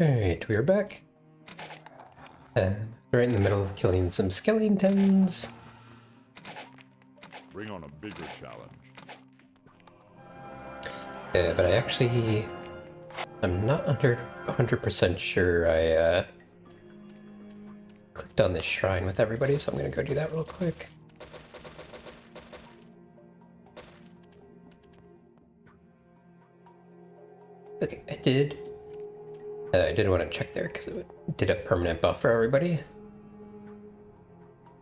Alright, we're back. Right in the middle of killing some skeletons. Bring on a bigger challenge. But I'm not 100% sure I clicked on this shrine with everybody, so I'm gonna go do that real quick. Okay, I did. I didn't want to check there because it did a permanent buff for everybody.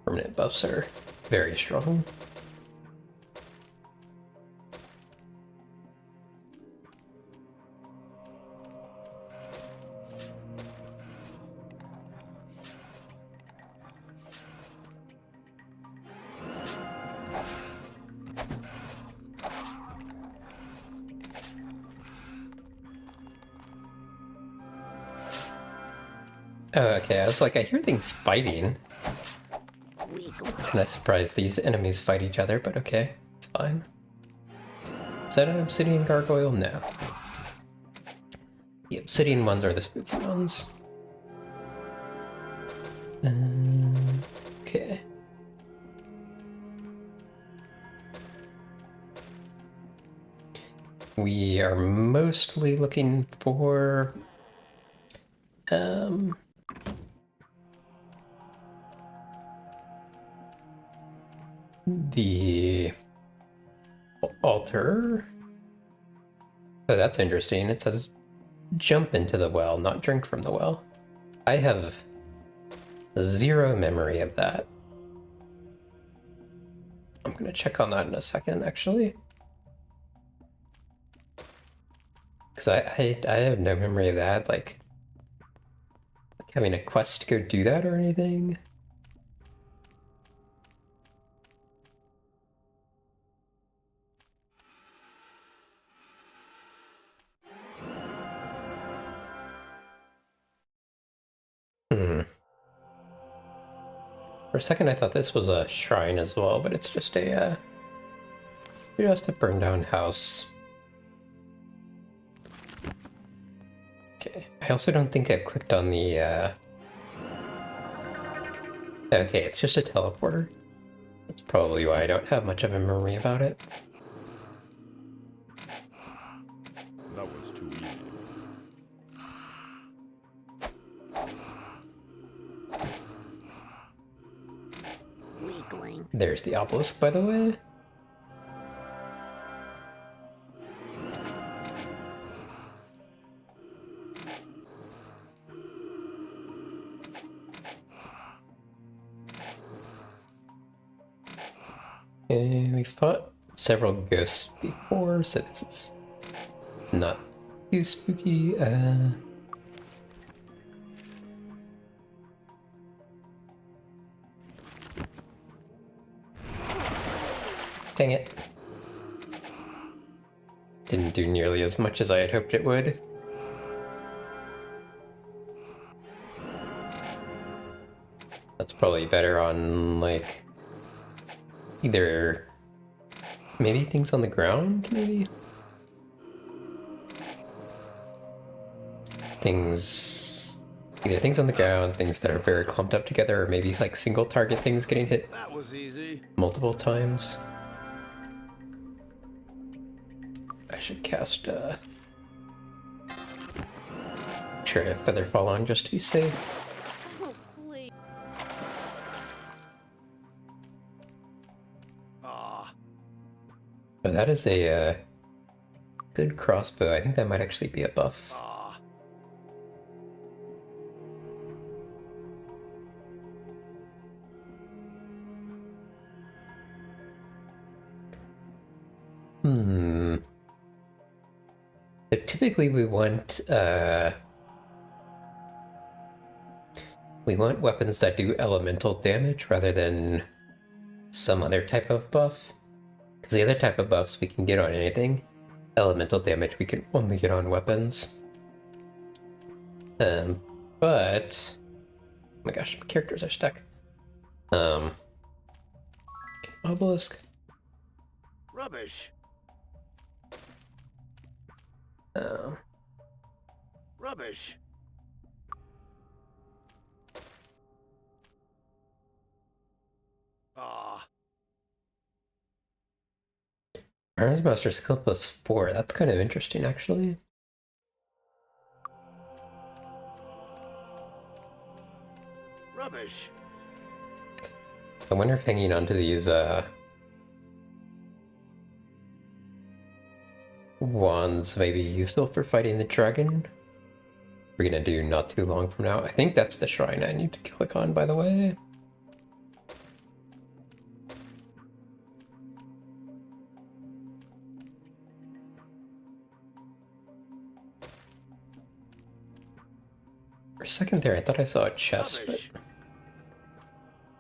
Permanent buffs are very strong. Oh, okay, I was like, I hear things fighting. Kind of surprised these enemies fight each other, but okay, it's fine. Is that an obsidian gargoyle? No. The obsidian ones are the spooky ones. Okay. We are mostly looking for the altar. Oh, that's interesting. It says jump into the well, not drink from the well. I have zero memory of that. I'm gonna check on that in a second, actually. Because I have no memory of that, like having a quest to go do that or anything. For a second I thought this was a shrine as well, but it's just a burned down house. Okay, I also don't think I've clicked on the okay, it's just a teleporter. That's probably why I don't have much of a memory about it. That was too easy. Weakling. There's the obelisk, by the way. And we fought several ghosts before, so this is not too spooky. Dang it. Didn't do nearly as much as I had hoped it would. That's probably better on, like, either maybe things on the ground, maybe? Either things on the ground, things that are very clumped up together, or maybe it's like single target things getting hit That was easy. multiple times. I should cast, sure, a feather fall on just to be safe. Oh, please. Ah, Oh, that is a good crossbow. I think that might actually be a buff. So typically we want weapons that do elemental damage rather than some other type of buff. Because the other type of buffs we can get on anything. Elemental damage we can only get on weapons. But oh my gosh, my characters are stuck. Obelisk. rubbish. Oh. Rubbish. Arms Master skill +4. That's kind of interesting, actually. Rubbish. I wonder if hanging onto these wands may be useful for fighting the dragon. We're gonna do not too long from now. I think that's the shrine I need to click on, by the way. For a second there, I thought I saw a chest, Rubbish. but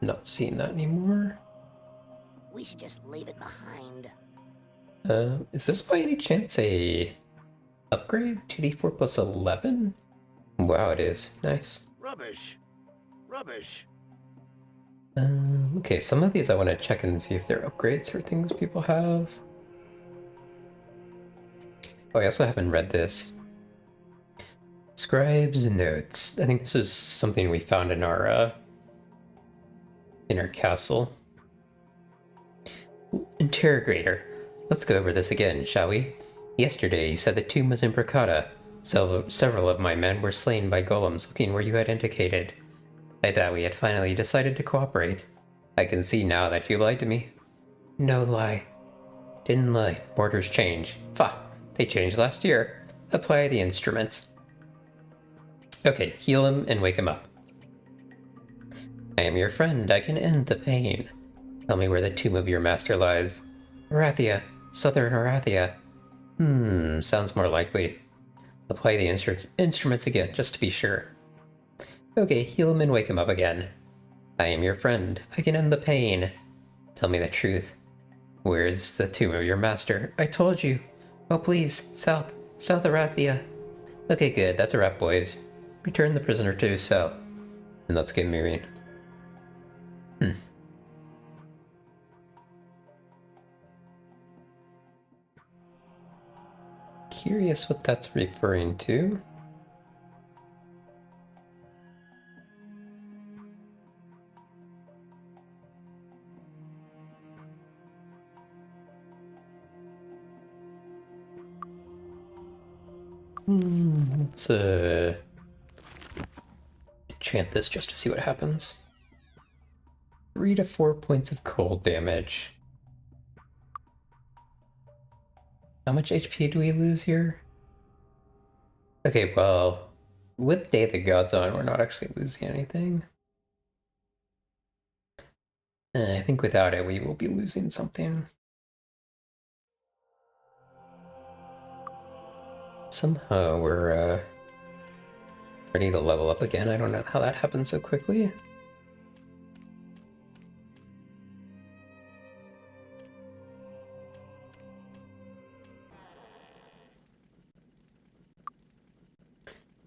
not seeing that anymore. We should just leave it behind. Is this by any chance a upgrade? 2d4 plus 11? Wow, it is. Nice. Rubbish. Rubbish. Okay, some of these I want to check and see if they're upgrades or things people have. Oh, I also haven't read this. Scribes notes. I think this is something we found in our castle. Interrogator. Let's go over this again, shall we? Yesterday you said the tomb was in Bracada. Several of my men were slain by golems looking where you had indicated. I thought we had finally decided to cooperate. I can see now that you lied to me. No lie. Didn't lie. Borders change. Fa! They changed last year. Apply the instruments. Okay, heal him and wake him up. I am your friend. I can end the pain. Tell me where the tomb of your master lies. Arathia. Southern Arathia. Sounds more likely. Apply the instruments again, just to be sure. Okay, heal him and wake him up again. I am your friend. I can end the pain. Tell me the truth. Where's the tomb of your master? I told you. Oh please, South Arathia. Okay, good. That's a wrap, boys. Return the prisoner to his cell. And let's get moving. Curious what that's referring to. Let's enchant this just to see what happens. 3 to 4 points of cold damage. How much HP do we lose here? Okay, well, with Day of the Gods on, we're not actually losing anything. I think without it, we will be losing something. Somehow we're ready to level up again. I don't know how that happened so quickly.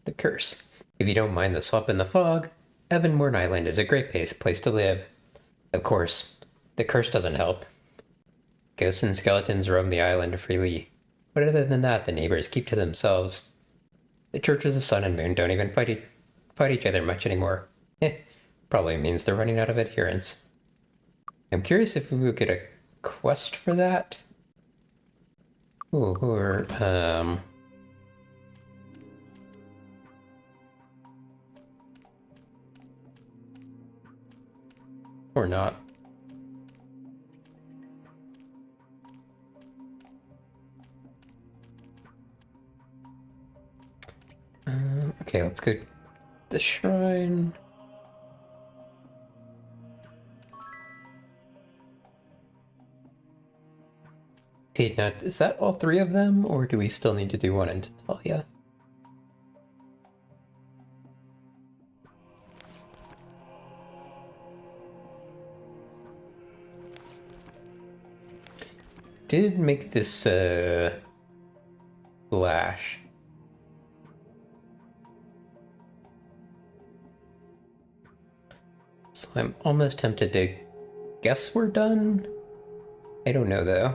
The curse. If you don't mind the slop in the fog, Evanmorn Island is a great place to live. Of course, the curse doesn't help. Ghosts and skeletons roam the island freely, but other than that, the neighbors keep to themselves. The Churches of Sun and Moon don't even fight each other much anymore. Probably means they're running out of adherents. I'm curious if we would get a quest for that. Ooh, or, or not. Okay, let's go to the shrine. Okay, now, is that all 3 of them, or do we still need to do one in Tatalia? Did make this, flash. So I'm almost tempted to guess we're done. I don't know, though.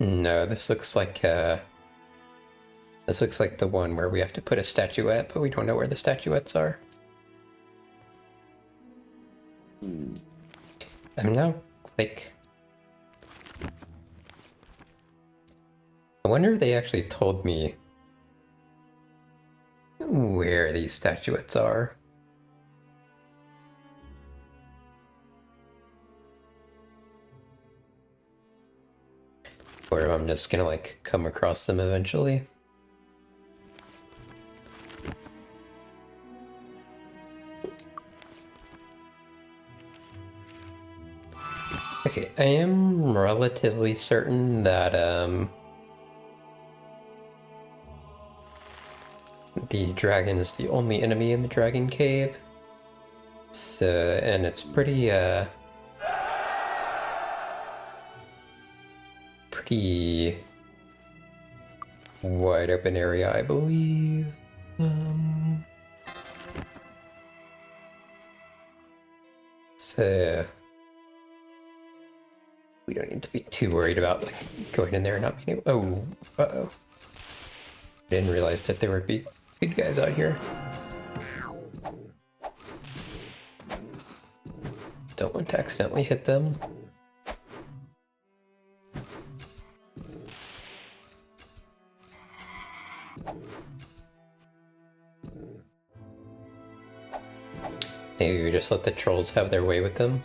No, this looks like the one where we have to put a statuette, but we don't know where the statuettes are. I'm now like, I wonder if they actually told me where these statuettes are. Or if I'm just gonna like come across them eventually. Okay, I am relatively certain that the dragon is the only enemy in the dragon cave. So, and it's pretty pretty wide open area, I believe. So we don't need to be too worried about like going in there and not being able. Oh, uh-oh. Didn't realize that there would be good guys out here. Don't want to accidentally hit them. Maybe we just let the trolls have their way with them.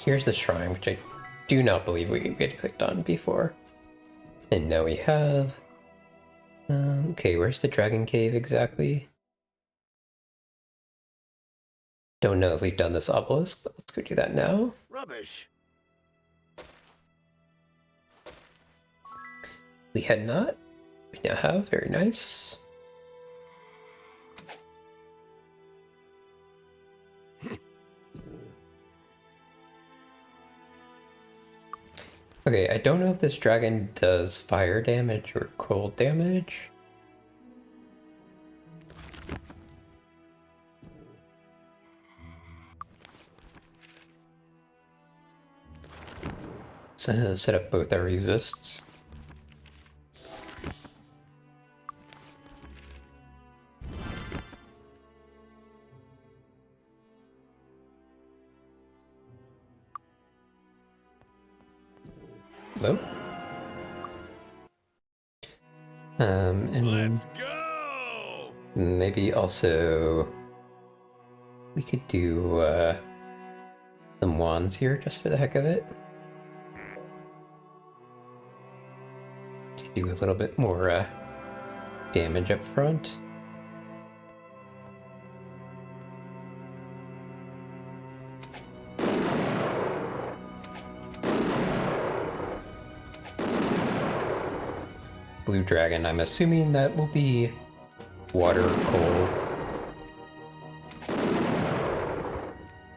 Here's the shrine, which I do not believe we get clicked on before. And now we have. Okay, where's the dragon cave exactly? Don't know if we've done this obelisk, but let's go do that now. Rubbish. We had not. We now have. Very nice. Okay, I don't know if this dragon does fire damage or cold damage. So set up both our resists. Hello? And Let's go. maybe also we could do some wands here just for the heck of it. To do a little bit more damage up front. Blue dragon, I'm assuming that will be water or cold.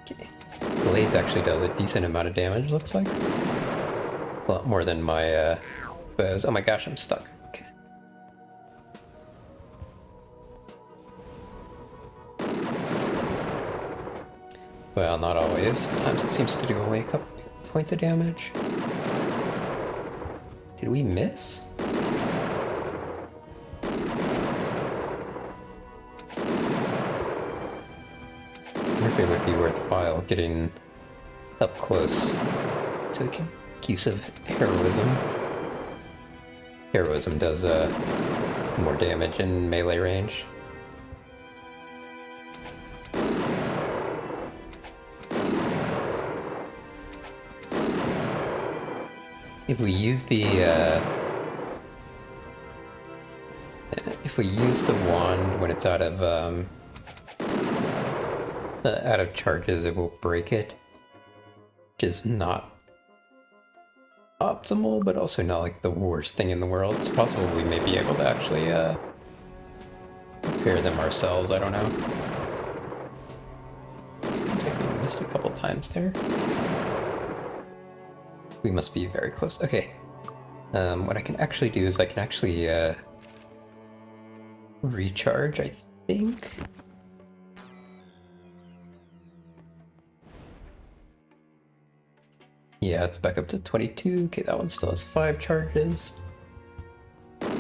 Okay. Blades actually does a decent amount of damage, looks like. A lot more than my bows. Oh my gosh, I'm stuck. Okay. Well, not always. Sometimes it seems to do only a couple points of damage. Did we miss? I wonder if it would be worthwhile getting up close so we can make use of heroism. Heroism does more damage in melee range. If we use the wand when it's out of charges, it will break it, which is not optimal, but also not like the worst thing in the world. It's possible we may be able to actually repair them ourselves. I don't know. Looks like we missed a couple times there. We must be very close. Okay. What I can actually do is I can actually recharge, I think. Yeah, it's back up to 22. Okay, that one still has 5 charges. 2,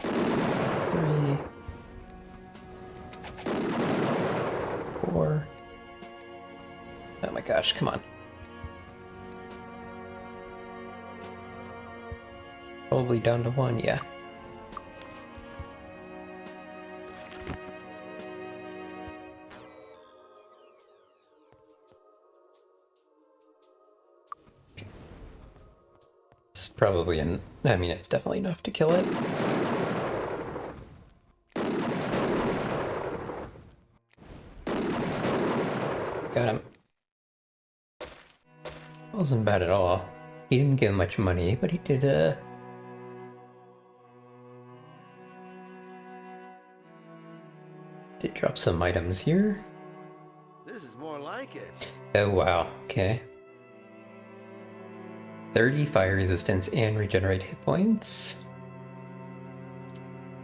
3, 4. Oh my gosh, come on. Probably down to 1, yeah. It's probably I mean, it's definitely enough to kill it. Got him. Wasn't bad at all. He didn't give much money, but he did drop some items here. This is more like it. Oh wow, okay. 30 fire resistance and regenerate hit points.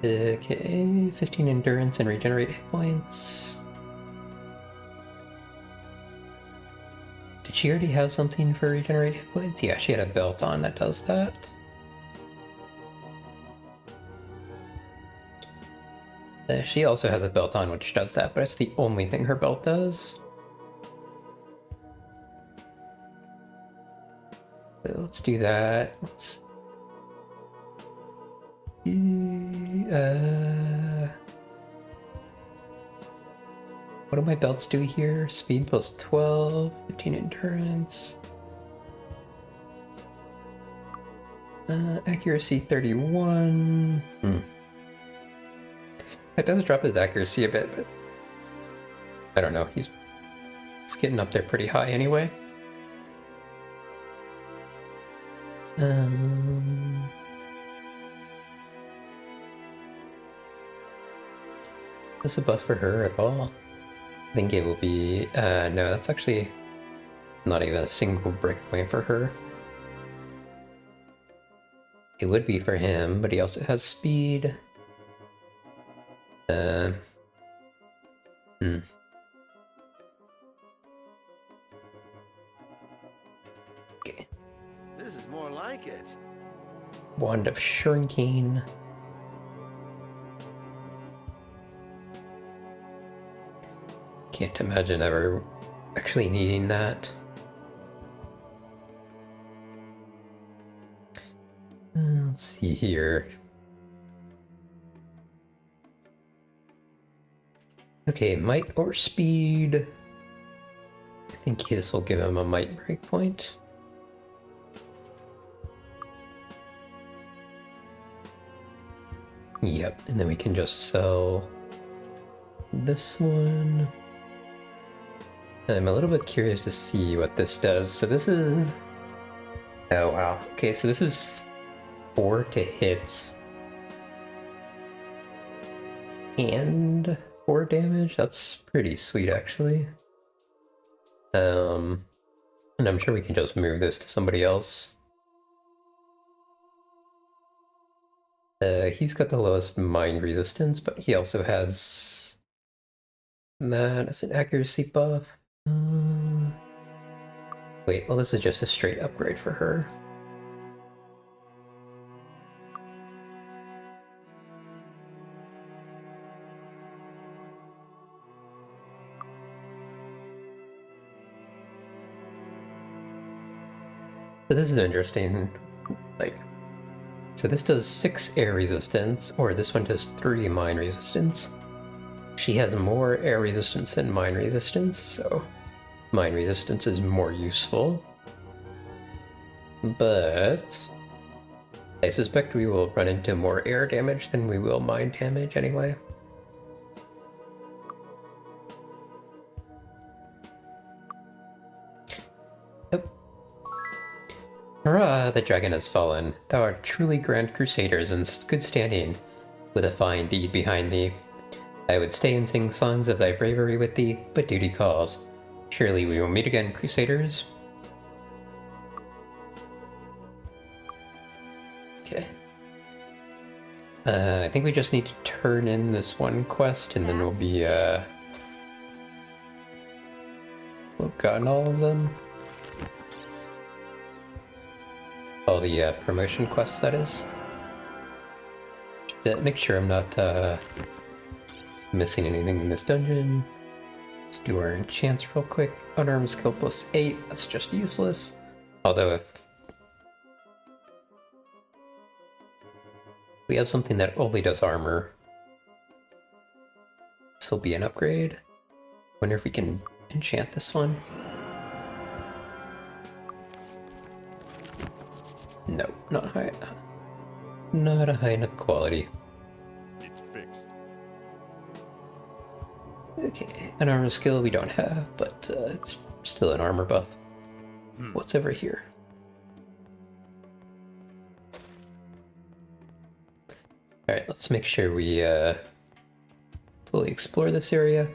Okay, 15 endurance and regenerate hit points. Did she already have something for regenerate hit points? Yeah, she had a belt on that does that. She also has a belt on which does that, but it's the only thing her belt does. So let's do that. Let's... what do my belts do here? Speed plus 12, 15 endurance. Accuracy 31. It does drop his accuracy a bit, but I don't know. He's getting up there pretty high anyway. Is this a buff for her at all? I think it will be, no, that's actually not even a single breakpoint for her. It would be for him, but he also has speed. Okay. This is more like it. Wand of Shrinking. Can't imagine ever actually needing that. Let's see here. Okay, might or speed. I think this will give him a might breakpoint. Yep, and then we can just sell this one. I'm a little bit curious to see what this does. So this is... oh wow. Okay, so this is 4 to hit. And 4 damage? That's pretty sweet actually. And I'm sure we can just move this to somebody else. He's got the lowest mind resistance, but he also has that as an accuracy buff. Wait, well this is just a straight upgrade for her. But this is interesting, like, so this does 6 air resistance, or this one does 3 mine resistance. She has more air resistance than mine resistance, so mine resistance is more useful. But I suspect we will run into more air damage than we will mine damage anyway. Hurrah, the dragon has fallen. Thou art truly grand crusaders in good standing, with a fine deed behind thee. I would stay and sing songs of thy bravery with thee, but duty calls. Surely we will meet again, crusaders. Okay. I think we just need to turn in this one quest, and then we'll be, we've gotten all of them. All the, promotion quests, that is. Just, make sure I'm not, missing anything in this dungeon. Let's do our enchants real quick. Unarmed skill plus 8, that's just useless. Although if we have something that only does armor, this will be an upgrade. Wonder if we can enchant this one. No, not high. Not a high enough quality. It's fixed. Okay, an armor skill we don't have, but it's still an armor buff. What's over here? Alright, let's make sure we fully explore this area.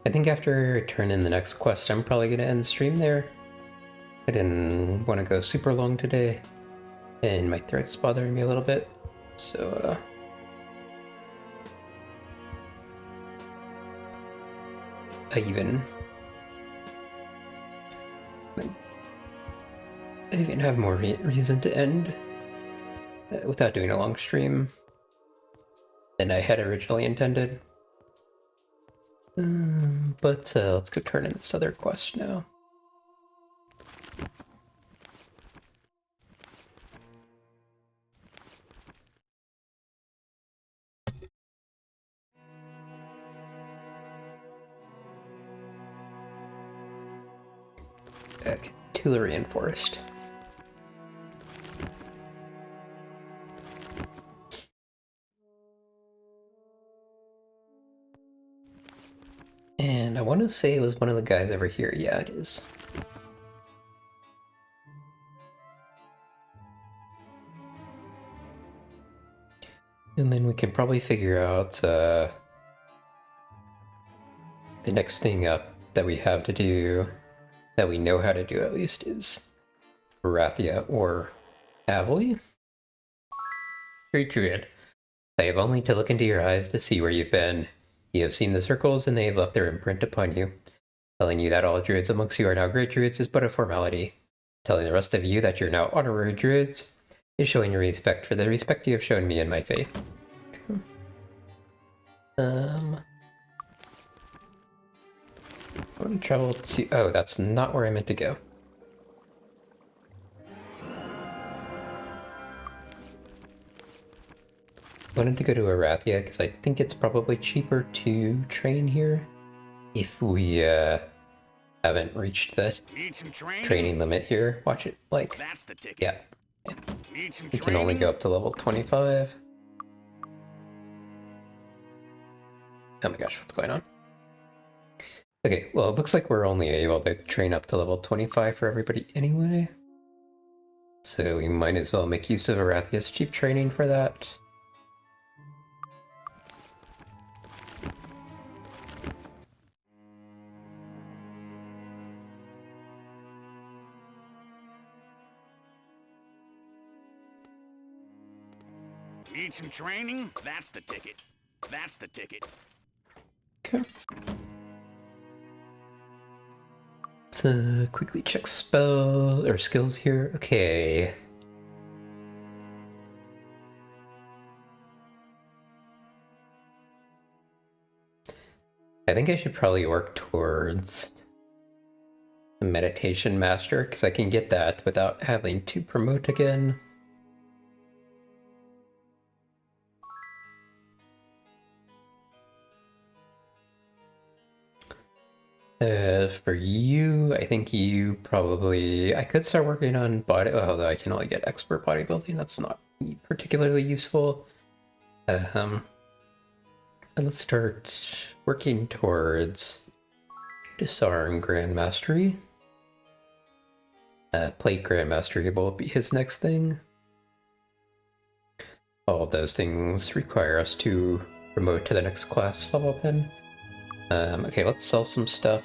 I think after I turn in the next quest, I'm probably going to end the stream there. I didn't want to go super long today, and my throat's bothering me a little bit, so I even have more reason to end without doing a long stream than I had originally intended. But let's go turn in this other quest now. Okay, Tularian Forest. And I want to say it was one of the guys over here. Yeah, it is. And then we can probably figure out the next thing up that we have to do, that we know how to do at least, is Rathia or Avoli. Great Druid. I have only to look into your eyes to see where you've been. You have seen the circles, and they have left their imprint upon you. Telling you that all druids amongst you are now great druids is but a formality. Telling the rest of you that you're now honorary druids is showing your respect for the respect you have shown me in my faith. I want to travel to... Oh, that's not where I meant to go. I wanted to go to Arathia because I think it's probably cheaper to train here if we haven't reached the Need some training? training limit here. Watch it, like, That's the ticket. yeah. Need some We can only go up to level 25. Oh my gosh, what's going on? Okay, well, it looks like we're only able to train up to level 25 for everybody anyway. So we might as well make use of Arathia's cheap training for that. Need some training? That's the ticket. That's the ticket. Okay. Let's quickly check spell or skills here. Okay. I think I should probably work towards a meditation master because I can get that without having to promote again. For you, I think you probably... I could start working on body... Although I can only get expert bodybuilding, that's not particularly useful. And let's start working towards Disarm Grand Mastery. Plate Grand Mastery will be his next thing. All of those things require us to promote to the next class level then. Okay, let's sell some stuff.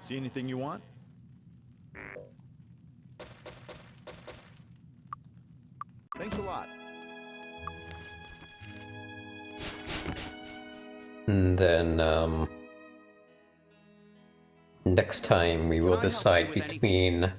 See anything you want? And then, next time we will Can I help you decide with anything? between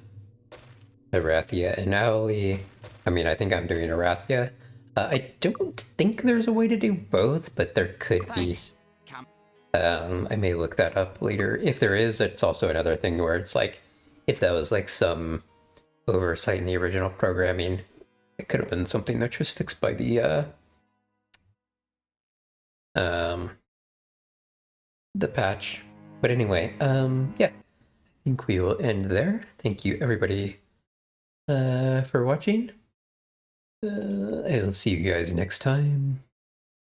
Arathia and Owlie. I mean, I think I'm doing Arathia. I don't think there's a way to do both, but there could be. Thanks. Come. I may look that up later. If there is, it's also another thing where it's like, if that was like some oversight in the original programming, it could have been something that was fixed by the patch. But anyway, yeah, I think we will end there. Thank you everybody for watching. I'll see you guys next time.